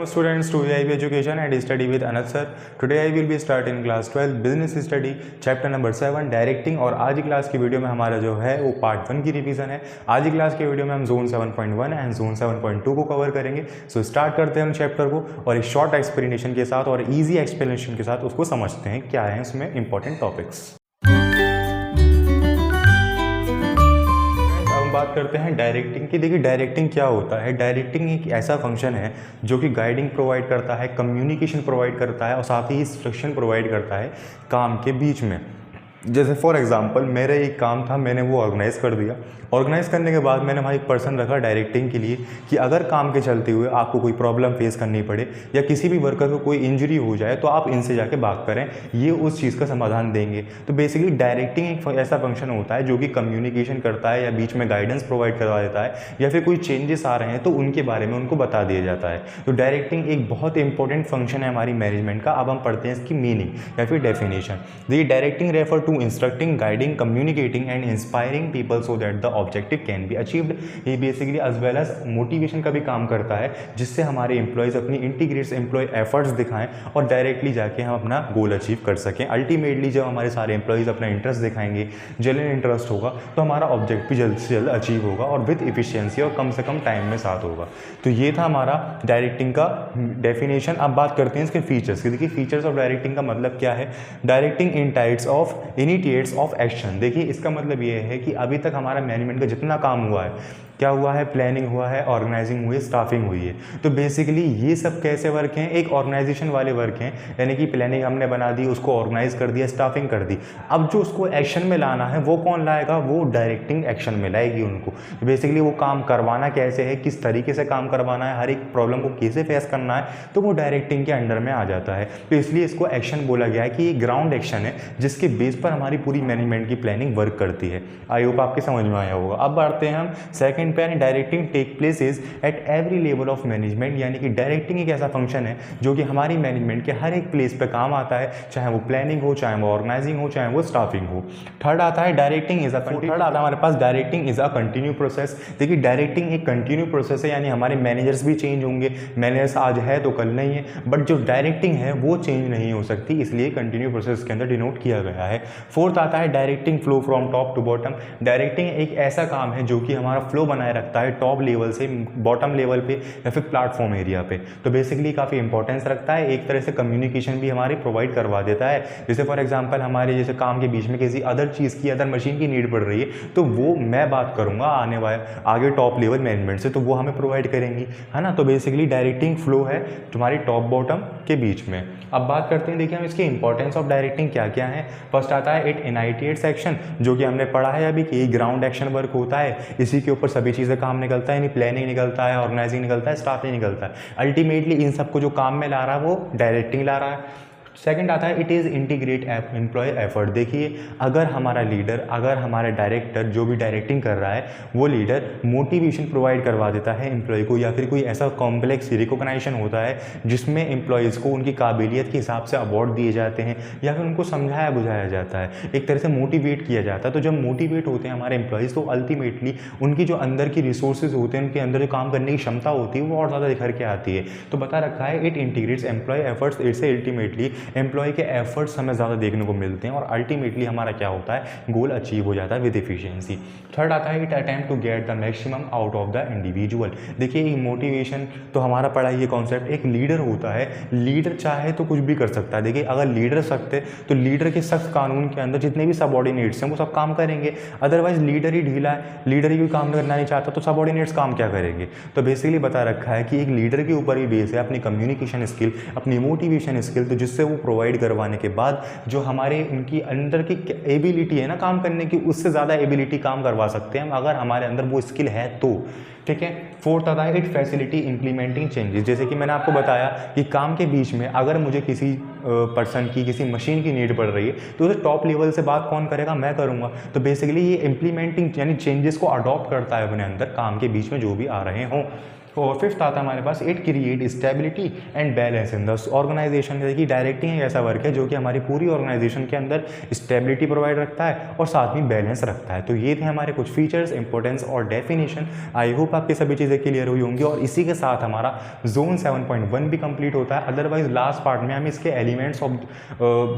students to AIB Education and study with Anand sir. Today I will be starting class 12 business study chapter number 7 directing. और आज की class की video में हमारा जो है वो पार्ट 1 की रिवीजन है। आज की क्लास की वीडियो में हम जोन 7.1 एंड जोन 7.2 को कवर करेंगे। सो स्टार्ट करते हैं हम चैप्टर को और एक शॉर्ट एक्सप्लेनेशन के साथ और ईजी एक्सप्लेनेशन के साथ उसको समझते हैं क्या है उसमें इंपॉर्टेंट टॉपिक्स। बात करते हैं डायरेक्टिंग की। देखिए डायरेक्टिंग क्या होता है। डायरेक्टिंग एक ऐसा फंक्शन है जो कि गाइडिंग प्रोवाइड करता है, कम्युनिकेशन प्रोवाइड करता है और साथ ही इंस्ट्रक्शन प्रोवाइड करता है काम के बीच में। जैसे फॉर एग्जांपल मेरा एक काम था, मैंने वो ऑर्गेनाइज़ कर दिया। ऑर्गेनाइज़ करने के बाद मैंने वहाँ एक पर्सन रखा डायरेक्टिंग के लिए कि अगर काम के चलते हुए आपको कोई प्रॉब्लम फेस करनी पड़े या किसी भी वर्कर को कोई इंजरी हो जाए तो आप इनसे जाके बात करें, ये उस चीज़ का समाधान देंगे। तो बेसिकली डायरेक्टिंग एक ऐसा फंक्शन होता है जो कि कम्युनिकेशन करता है या बीच में गाइडेंस प्रोवाइड करवा देता है या फिर कोई चेंजेस आ रहे हैं तो उनके बारे में उनको बता दिया जाता है। तो डायरेक्टिंग एक बहुत इंपॉर्टेंट फंक्शन है हमारी मैनेजमेंट का। अब हम पढ़ते हैं इसकी मीनिंग या फिर डेफिनेशन। देखिए directing refer to instructing, guiding, communicating and inspiring people so that the objective can be achieved. ये basically as well as motivation का भी काम करता है जिससे हमारे एम्प्लॉयज़ अपनी इंटीग्रेट्स एम्प्लॉय एफर्ट्स दिखाएं और डायरेक्टली जाके हम अपना गोल अचीव कर सकें। अल्टीमेटली जब हमारे सारे एम्प्लॉयज़ अपना इंटरेस्ट दिखाएंगे, जेन्युइन इंटरेस्ट होगा तो हमारा ऑब्जेक्ट भी जल्द से जल्द अचीव होगा और विद इफिशियंसी और कम से कम टाइम में साथ होगा। तो ये था हमारा डायरेक्टिंग का डेफिनेशन। अब बात करते हैं इसके फीचर्स की। देखिए फीचर्स ऑफ डायरेक्टिंग का मतलब क्या है। Directing in types of initiates of action. देखिए इसका मतलब ये है कि अभी तक हमारा मैनेजमेंट का जितना काम हुआ है, क्या हुआ है, प्लानिंग हुआ है, ऑर्गेनाइजिंग हुई है, स्टाफिंग हुई है। तो बेसिकली ये सब कैसे वर्क हैं, एक ऑर्गेनाइजेशन वाले वर्क हैं, यानी कि प्लानिंग हमने बना दी, उसको ऑर्गेनाइज कर दिया, स्टाफिंग कर दी। अब जो उसको एक्शन में लाना है वो कौन लाएगा, वो डायरेक्टिंग एक्शन में लाएगी उनको। तो बेसिकली वो काम करवाना कैसे है, किस तरीके से काम करवाना है, हर एक प्रॉब्लम को कैसे फेस करना है, तो वो डायरेक्टिंग के अंडर में आ जाता है। तो इसलिए इसको एक्शन बोला गया है कि ये ग्राउंड एक्शन है जिसके बेस पर हमारी पूरी मैनेजमेंट की प्लानिंग वर्क करती है। आई होप आपके समझ में आया होगा। अब बढ़ते हैं हम सेकंड पे। Directing takes places at every level of management, यानी कि डायरेक्टिंग एक ऐसा फंक्शन है जो कि हमारी मैनेजमेंट के हर एक प्लेस पे काम आता है, चाहे वो प्लानिंग हो, चाहे वो ऑर्गेनाइजिंग हो, चाहे वो स्टाफिंग हो। थर्ड आता है डायरेक्टिंग इज थर्ड आता है हमारे पास directing is a continue process. देखिए डायरेक्टिंग एक कंटिन्यू प्रोसेस है, यानी हमारे मैनेजर्स भी चेंज होंगे। मैनेजर्स आज है तो कल नहीं है, बट जो डायरेक्टिंग है वो चेंज नहीं हो सकती, इसलिए कंटिन्यू प्रोसेस के अंदर डिनोट किया गया है। फोर्थ आता है directing flows from top to bottom. Directing एक ऐसा काम है जो कि हमारा फ्लो बनाए रखता है टॉप लेवल से बॉटम लेवल पे या फिर प्लेटफॉर्म एरिया पे। तो बेसिकली काफ़ी इंपॉर्टेंस रखता है, एक तरह से कम्युनिकेशन भी हमारी प्रोवाइड करवा देता है। जैसे फॉर एग्जांपल हमारे जैसे काम के बीच में किसी अदर चीज़ की, अदर मशीन की नीड पड़ रही है तो वो मैं बात करूँगा आने वाले आगे टॉप लेवल मैनेजमेंट से, तो वो हमें प्रोवाइड करेंगी, है ना। तो बेसिकली डायरेक्टिंग फ्लो है तुम्हारी टॉप बॉटम के बीच में। अब बात करते हैं, देखिए हम इसकी इंपॉर्टेंस ऑफ डायरेक्टिंग क्या क्या है। फर्स्ट आता है इट इनाइटिएट्स एक्शन, जो कि हमने पढ़ा है अभी कि ग्राउंड एक्शन वर्क होता है, इसी के ऊपर सभी चीज़ें काम निकलता है, यानी प्लानिंग निकलता है, ऑर्गेनाइजिंग निकलता है, स्टाफिंग निकलता है। अल्टीमेटली इन सबको जो काम में ला रहा है वो डायरेक्टिंग ला रहा है। सेकंड आता है it is integrate employ effort. देखिए अगर हमारा लीडर, अगर हमारा डायरेक्टर जो भी डायरेक्टिंग कर रहा है वो लीडर मोटिवेशन प्रोवाइड करवा देता है एम्प्लॉय को, या फिर कोई ऐसा कॉम्प्लेक्स रिकॉग्निशन होता है जिसमें एम्प्लॉयज़ को उनकी काबिलियत के हिसाब से अवार्ड दिए जाते हैं या फिर उनको समझाया बुझाया जाता है, एक तरह से मोटिवेट किया जाता है। तो जब मोटिवेट होते हैं हमारे एम्प्लॉयज़ तो अल्टीमेटली उनकी जो अंदर की रिसोर्सेज होते हैं, उनके अंदर जो काम करने की क्षमता होती है वो और ज़्यादा निखर के आती है। तो बता रखा है इट इंटीग्रेट्स एम्प्लॉय एफर्ट्स, इससे अल्टीमेटली एम्प्लॉय के एफर्ट्स हमें ज़्यादा देखने को मिलते हैं और अल्टीमेटली हमारा क्या होता है, गोल अचीव हो जाता है विद एफिशिएंसी। थर्ड आता है it attempt to get the maximum out of the individual. देखिए मोटिवेशन तो हमारा पढ़ा ये कॉन्सेप्ट, एक लीडर होता है, लीडर चाहे तो कुछ भी कर सकता है। देखिए अगर लीडर सकते तो लीडर के सख्त कानून के अंदर जितने भी सबऑर्डिनेट्स हैं वो सब काम करेंगे। अदरवाइज लीडर ही ढीला है, लीडर ही काम करना नहीं चाहता तो सबऑर्डिनेट्स काम क्या करेंगे। तो बेसिकली बता रखा है कि एक लीडर के ऊपर ही बेस है अपनी कम्युनिकेशन स्किल, अपनी मोटिवेशन स्किल, तो जिससे वो प्रोवाइड करवाने के बाद जो हमारे उनकी अंदर की एबिलिटी है ना काम करने की, उससे ज़्यादा एबिलिटी काम करवा सकते हैं अगर हमारे अंदर वो स्किल है तो। ठीक है। फोर्थ आता है इट फैसिलिटी इंप्लीमेंटिंग चेंजेस। जैसे कि मैंने आपको बताया कि काम के बीच में अगर मुझे किसी पर्सन की, किसी मशीन की नीड पड़ रही है तो उसे टॉप लेवल से बात कौन करेगा, मैं करूँगा। तो बेसिकली ये इंप्लीमेंटिंग यानी चेंजेस को अडॉप्ट करता है अपने अंदर काम के बीच में जो भी आ रहे हों। और फिफ्थ आता है हमारे पास, it create stability and balance in the organization. देखिए डायरेक्टिंग एक ऐसा वर्क है जो कि हमारी पूरी ऑर्गेनाइजेशन के अंदर स्टेबिलिटी प्रोवाइड रखता है और साथ में बैलेंस रखता है। तो ये थे हमारे कुछ फीचर्स, इंपॉर्टेंस और डेफिनेशन। आई होप आपकी सभी चीज़ें क्लियर हुई होंगी और इसी के साथ हमारा जोन 7.1 भी कंप्लीट होता है। अदरवाइज लास्ट पार्ट में हम इसके एलिमेंट्स ऑफ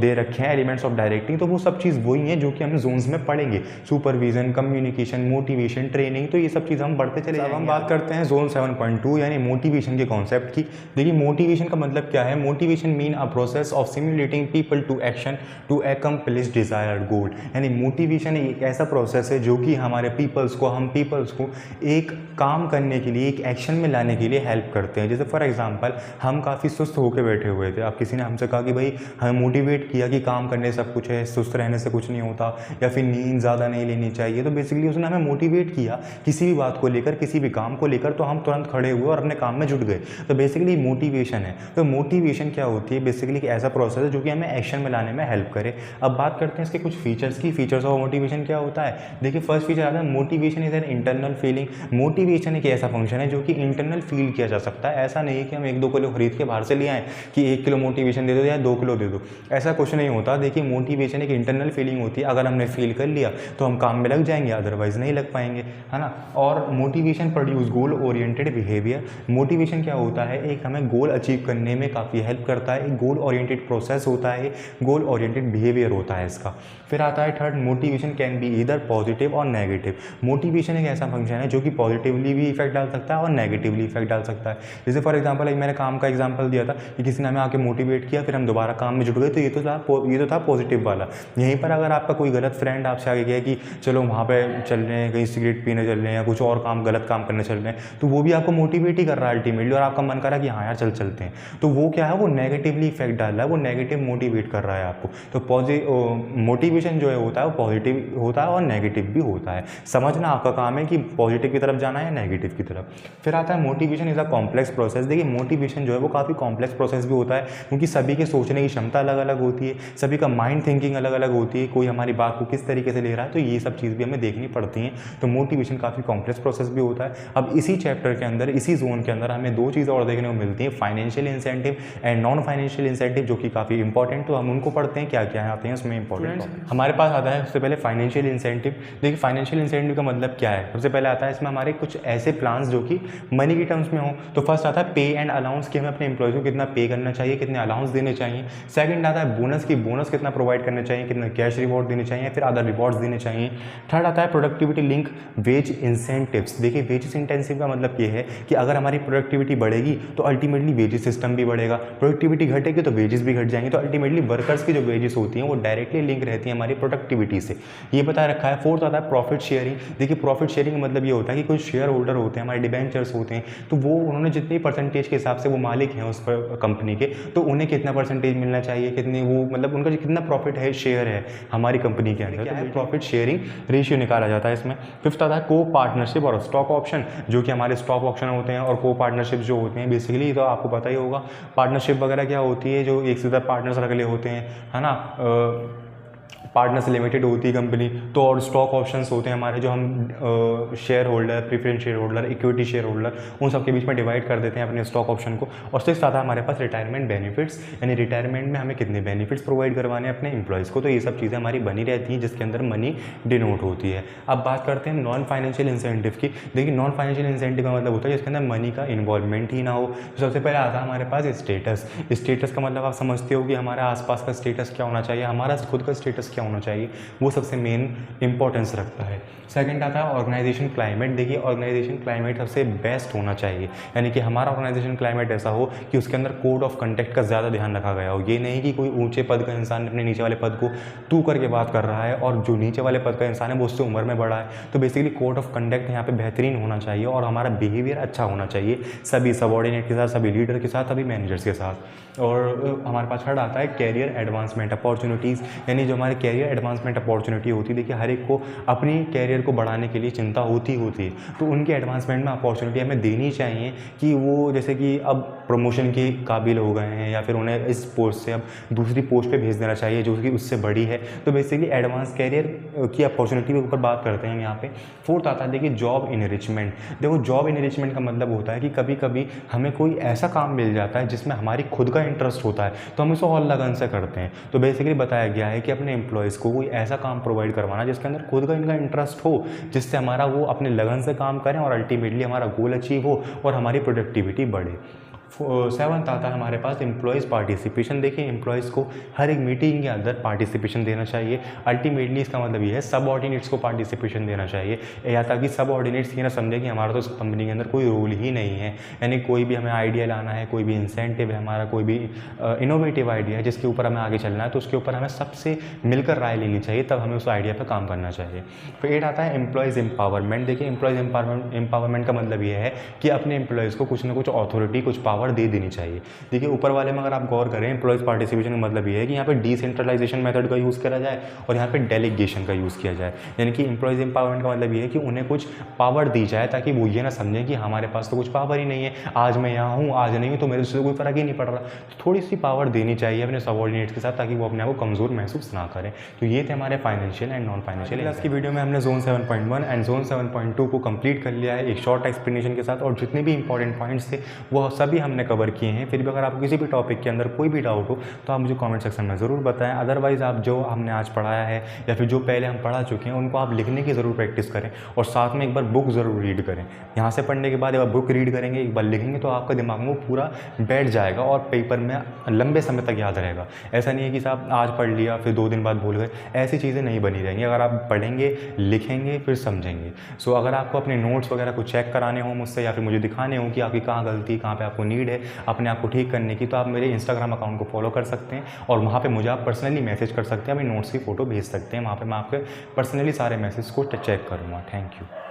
दे रखे हैं, एलिमेंट्स ऑफ डायरेक्टिंग, तो वो सब चीज़ वही हैं जो कि हम जोन्स में पढ़ेंगे, सुपरविजन, कम्युनिकेशन, मोटिवेशन, ट्रेनिंग, तो ये सब चीज़ हम बढ़ते चले जाएंगे। अब हम बात करते हैं जोन 7.2 यानी मोटिवेशन के कॉन्सेप्ट की। देखिए मोटिवेशन का मतलब क्या है? Motivation mean a process of simulating people to action to accomplish desired goal. यानी मोटिवेशन एक ऐसा प्रोसेस है जो कि हमारे पीपल्स को एक काम करने के लिए, एक एक्शन में लाने के लिए हेल्प करते हैं। जैसे फॉर एग्जांपल हम काफ़ी सुस्त होकर बैठे हुए थे, अब किसी ने हमसे कहा कि भाई हमें मोटिवेट किया कि काम करने से सब कुछ है, सुस्त रहने से कुछ नहीं होता, या फिर नींद ज़्यादा नहीं लेनी चाहिए। तो बेसिकली उसने हमें मोटिवेट किया किसी भी बात को लेकर, किसी भी काम को लेकर, तो हम तुरंत खड़े हुए और अपने काम में जुट गए। तो बेसिकली मोटिवेशन है। तो मोटिवेशन क्या होती है? बेसिकली एक ऐसा प्रोसेस है जो कि हमें एक्शन में लाने में हेल्प करे। अब बात करते हैं इसके कुछ फीचर्स की। फीचर्स ऑफ मोटिवेशन क्या होता है? देखिए फर्स्ट फीचर आता है motivation is an internal feeling. Motivation एक ऐसा फंक्शन है जो कि इंटरनल फील किया जा सकता है। ऐसा नहीं है कि हम 1-2 किलो खरीद के बाहर से ले आए कि 1 किलो मोटिवेशन दे दो या 2 किलो दे दो, ऐसा कुछ नहीं होता। देखिए मोटिवेशन एक इंटरनल फीलिंग होती है, अगर हमने फील कर लिया तो हम काम में लग जाएंगे, अदरवाइज नहीं लग पाएंगे, है ना। और motivation produce goal oriented behaviour. Motivation क्या होता है? एक हमें गोल अचीव करने में काफ़ी हेल्प करता है, एक गोल ओरिएंटेड प्रोसेस होता है, गोल ओरिएंटेड बिहेवियर होता है इसका। फिर आता है third, motivation can be either positive और नेगेटिव। मोटिवेशन एक ऐसा फंक्शन है जो कि पॉजिटिवली भी इफेक्ट डाल सकता है और नेगेटिवली इफेक्ट डाल सकता है। जैसे फॉर एग्जांपल मैंने काम का एग्जांपल दिया था कि किसी ने हमें आके मोटिवेट किया, फिर हम दोबारा काम में जुट गए, तो ये तो था पॉजिटिव वाला। यहीं पर अगर आपका कोई गलत फ्रेंड आपसे आगे गया कि चलो वहाँ पे चल रहे हैं, कहीं सिगरेट पीने चल रहे हैं या कुछ और काम, गलत काम करने चल रहे हैं, तो वो भी आपको मोटिवेट ही कर रहा है अल्टीमेटली, और आपका मन कर रहा है कि हाँ यार चलते हैं, तो वो क्या है? वो नेगेटिवली इफेक्ट डाल रहा है, वो नेगेटिव मोटिवेट कर रहा है आपको। तो मोटिवेशन जो है होता है वो पॉजिटिव होता है और नेगेटिव भी होता है। समझना आपका काम है कि पॉजिटिव की तरफ जाना है या नेगेटिव की तरफ। फिर आता है motivation is a complex process. देखिए मोटिवेशन जो है वो काफ़ी कॉम्प्लेक्स प्रोसेस भी होता है, क्योंकि सभी के सोचने की क्षमता अलग अलग होती है, सभी का माइंड थिंकिंग अलग अलग होती है, कोई हमारी बात को किस तरीके से ले रहा है, तो ये सब चीज़ भी हमें देखनी पड़ती हैं। तो मोटिवेशन काफ़ी कॉम्प्लेक्स प्रोसेस भी होता है। अब इसी चैप्टर के अंदर, इसी जोन के अंदर हमें 2 चीज़ें और देखने को मिलती हैं, financial incentive and non financial incentive, जो कि काफ़ी इंपॉर्टेंट, तो हम उनको पढ़ते हैं क्या क्या आते हैं उसमें इंपॉर्टेंट। हमारे पास आता है सबसे पहले फाइनेंशियल इंसेंटिव। देखिए फाइनेंशियल इंसेंटिव का मतलब क्या है? सबसे पहले आता है इसमें हमारे कुछ ऐसे प्लान्स जो कि मनी की टर्म्स में हो। तो फर्स्ट आता है पे एंड अलाउंस, कि हमें अपने एम्प्लॉयज़ को कितना पे करना चाहिए, कितने अलाउंस देने चाहिए। सेकंड आता है बोनस, की बोनस कितना प्रोवाइड करना चाहिए, कितना कैश रिवॉर्ड देने चाहिए, फिर अदर रिवॉर्ड्स देने चाहिए। थर्ड आता है प्रोडक्टिविटी लिंक वेज इंसेंटिव्स। देखिए वेज इंसेंटिव का मतलब ये है कि अगर हमारी प्रोडक्टिविटी बढ़ेगी तो अल्टीमेटली वेजेस सिस्टम भी बढ़ेगा, प्रोडक्टिविटी घटेगी तो वेजेस भी घट जाएंगे, तो अल्टीमेटली वर्कर्स की जो वेजेस होती हैं वो डायरेक्टली लिंक रहती है हमारी प्रोडक्टिविटी से, ये बताया रखा है। फोर्थ आता है प्रॉफिट शेयरिंग। देखिए प्रॉफिट शेयरिंग का मतलब ये होता है कि कुछ शेयर होल्डर होते हैं, हमारे डिबेंचर्स होते हैं, तो वो उन्होंने जितनी परसेंटेज के हिसाब से वो मालिक हैं उस पर कंपनी के, तो उन्हें कितना परसेंटेज मिलना चाहिए, कितनी वो मतलब उनका कितना प्रॉफिट है, शेयर है हमारी कंपनी के अंदर, तो प्रॉफिट शेयरिंग रेशियो निकाला जाता है इसमें। फिफ्थ आता है को पार्टनरशिप और स्टॉक ऑप्शन, जो कि हमारे स्टॉक ऑप्शन होते हैं और को पार्टनरशिप जो होते हैं बेसिकली, तो आपको पता ही होगा पार्टनरशिप वगैरह क्या होती है, जो एक से ज़्यादा पार्टनर्स रख ले होते हैं, है ना, पार्टनर्स लिमिटेड होती है कंपनी। तो और स्टॉक ऑप्शंस होते हैं हमारे, जो हम share holder, preference share holder, equity share holder, उन सब के बीच में डिवाइड कर देते हैं अपने स्टॉक ऑप्शन को। और सिक्स्थ आता है हमारे पास रिटायरमेंट बेनिफिट्स, यानी रिटायरमेंट में हमें कितने बेनिफिट्स प्रोवाइड करवाने हैं अपने एम्प्लॉयज़ को, तो ये सब चीज़ें हमारी बनी रहती हैं जिसके अंदर मनी डिनोट होती है। अब बात करते हैं नॉन फाइनेंशियल इंसेंटिव की। देखिए नॉन फाइनेंशियल इंसेंटिव का मतलब होता है जिसके अंदर मनी का इन्वॉल्वमेंट ही ना हो। तो सबसे पहले आता है हमारे पास स्टेटस। स्टेटस का मतलब आप समझते हो कि हमारे आसपास का स्टेटस क्या होना चाहिए, हमारा खुद का स्टेटस क्या होना चाहिए, वो सबसे मेन इंपॉर्टेंस रखता है। सेकंड आता है ऑर्गेनाइजेशन क्लाइमेट। देखिए ऑर्गेनाइजेशन क्लाइमेट सबसे बेस्ट होना चाहिए, यानी कि हमारा ऑर्गेनाइजेशन क्लाइमेट ऐसा हो कि उसके अंदर कोड ऑफ कंडक्ट का ज़्यादा ध्यान रखा गया हो। ये नहीं कि कोई ऊंचे पद का इंसान अपने नीचे वाले पद को तू करके बात कर रहा है और जो नीचे वाले पद का इंसान है वो उससे उम्र में बड़ा है। तो बेसिकली कोड ऑफ कंडक्ट यहाँ पे बेहतरीन होना चाहिए और हमारा बिहेवियर अच्छा होना चाहिए सभी सबॉर्डिनेट के साथ, सभी लीडर के साथ, सभी मैनेजर्स के साथ। और हमारे पास थर्ड आता है कैरियर एडवांसमेंट अपॉर्चुनिटीज़, यानी जो हमारे कैरियर एडवांसमेंट अपॉर्चुनिटी होती है। देखिए हर एक को अपनी कैरियर को बढ़ाने के लिए चिंता होती है, तो उनके एडवांसमेंट में अपॉर्चुनिटी हमें देनी चाहिए कि वो जैसे कि अब प्रमोशन के काबिल हो गए हैं या फिर उन्हें इस पोस्ट से अब दूसरी पोस्ट पे भेज देना चाहिए जो कि उससे बड़ी है। तो बेसिकली एडवांस कैरियर की अपॉर्चुनिटी के ऊपर बात करते हैं हम यहाँ पे। फोर्थ आता है देखिए जॉब इनरिचमेंट। देखो जॉब इनरिचमेंट का मतलब होता है कि कभी कभी हमें कोई ऐसा काम मिल जाता है जिसमें हमारी खुद का इंटरेस्ट होता है, तो हम इसे और लगन से करते हैं। तो बेसिकली बताया गया है कि अपने एम्प्लॉयज़ को कोई ऐसा काम प्रोवाइड करवाना जिसके अंदर खुद का इनका इंटरेस्ट हो, जिससे हमारा वो अपने लगन से काम करें और अल्टीमेटली हमारा गोल अचीव हो और हमारी प्रोडक्टिविटी बढ़े। सेवन्थ आता है हमारे पास एम्प्लॉयज़ पार्टिसिपेशन। देखिए एम्प्लॉयज़ को हर एक मीटिंग के अंदर पार्टिसिपेशन देना चाहिए। अल्टीमेटली इसका मतलब ये है सबऑर्डिनेट्स को पार्टिसिपेशन देना चाहिए, या ताकि सबऑर्डिनेट्स ये ना समझे कि हमारा तो इस कंपनी के अंदर कोई रोल ही नहीं है। यानी कोई भी हमें आइडिया लाना है, कोई भी इंसेंटिव है हमारा, कोई भी इनोवेटिव आइडिया है जिसके ऊपर हमें आगे चलना है, तो उसके ऊपर हमें सबसे मिलकर राय लेनी चाहिए, तब हमें उस आइडिया पर काम करना चाहिए। फिर 8 आता है एम्प्लॉयज़ एम्पावरमेंट। देखिए एम्प्लॉयज़ एम्पावरमेंट का मतलब ये है कि अपने एम्प्लॉयज़ को कुछ ना कुछ अथॉरिटी, कुछ पावर दे देनी चाहिए। देखिए ऊपर वाले में अगर आप गौर करें एम्प्लॉयज़ पार्टिसिपेशन का मतलब ये है कि यहाँ पे डिसेंट्रलाइजेशन मेथड का यूज़ करा जाए और यहाँ पे डेलीगेशन का यूज़ किया जाए। यानी कि एम्प्लॉयज़ एम्पावरमेंट का मतलब ये है कि उन्हें कुछ पावर दी जाए ताकि वो ये ना समझें कि हमारे पास तो कुछ पावर ही नहीं है, आज मैं यहाँ हूँ आज नहीं हूँ तो मेरे से कोई फ़र्क ही नहीं पड़ रहा। तो थोड़ी सी पावर देनी चाहिए अपने सबऑर्डिनेट्स के साथ ताकि वो अपने आप को कमज़ोर महसूस ना करें। तो ये थे हमारे financial and non financial. Class की वीडियो में हमने जोन 7.1 एंड जोन 7.2 को कंप्लीट कर लिया है एक शॉर्ट एक्सप्लेनेशन के साथ, और जितने भी इंपॉर्टेंट पॉइंट्स थे वो सभी हमने कवर किए हैं। फिर भी अगर आपको किसी भी टॉपिक के अंदर कोई भी डाउट हो तो आप मुझे कमेंट सेक्शन में ज़रूर बताएं। अदरवाइज़ आप जो हमने आज पढ़ाया है या फिर जो पहले हम पढ़ा चुके हैं उनको आप लिखने की ज़रूर प्रैक्टिस करें, और साथ में एक बार बुक ज़रूर रीड करें। यहाँ से पढ़ने के बाद एक बार बुक रीड करेंगे, एक बार लिखेंगे तो आपका दिमाग में वो पूरा बैठ जाएगा और पेपर में लंबे समय तक याद रहेगा। ऐसा नहीं है कि साहब आज पढ़ लिया फिर 2 दिन बाद भूल गए, ऐसी चीज़ें नहीं बनी रहेंगी अगर आप पढ़ेंगे, लिखेंगे, फिर समझेंगे। सो अगर आपको अपने नोट्स वगैरह को चेक कराने हो मुझसे या फिर मुझे दिखाने हो कि आपकी कहाँ गलती, कहाँ पे आपको नीड है अपने आप को ठीक करने की, तो आप मेरे इंस्टाग्राम अकाउंट को फॉलो कर सकते हैं और वहाँ पे मुझे आप पर्सनली मैसेज कर सकते हैं, अपनी नोट्स की फ़ोटो भेज सकते हैं। वहाँ पे मैं आपके पर्सनली सारे मैसेज को चेक करूँगा। Thank you.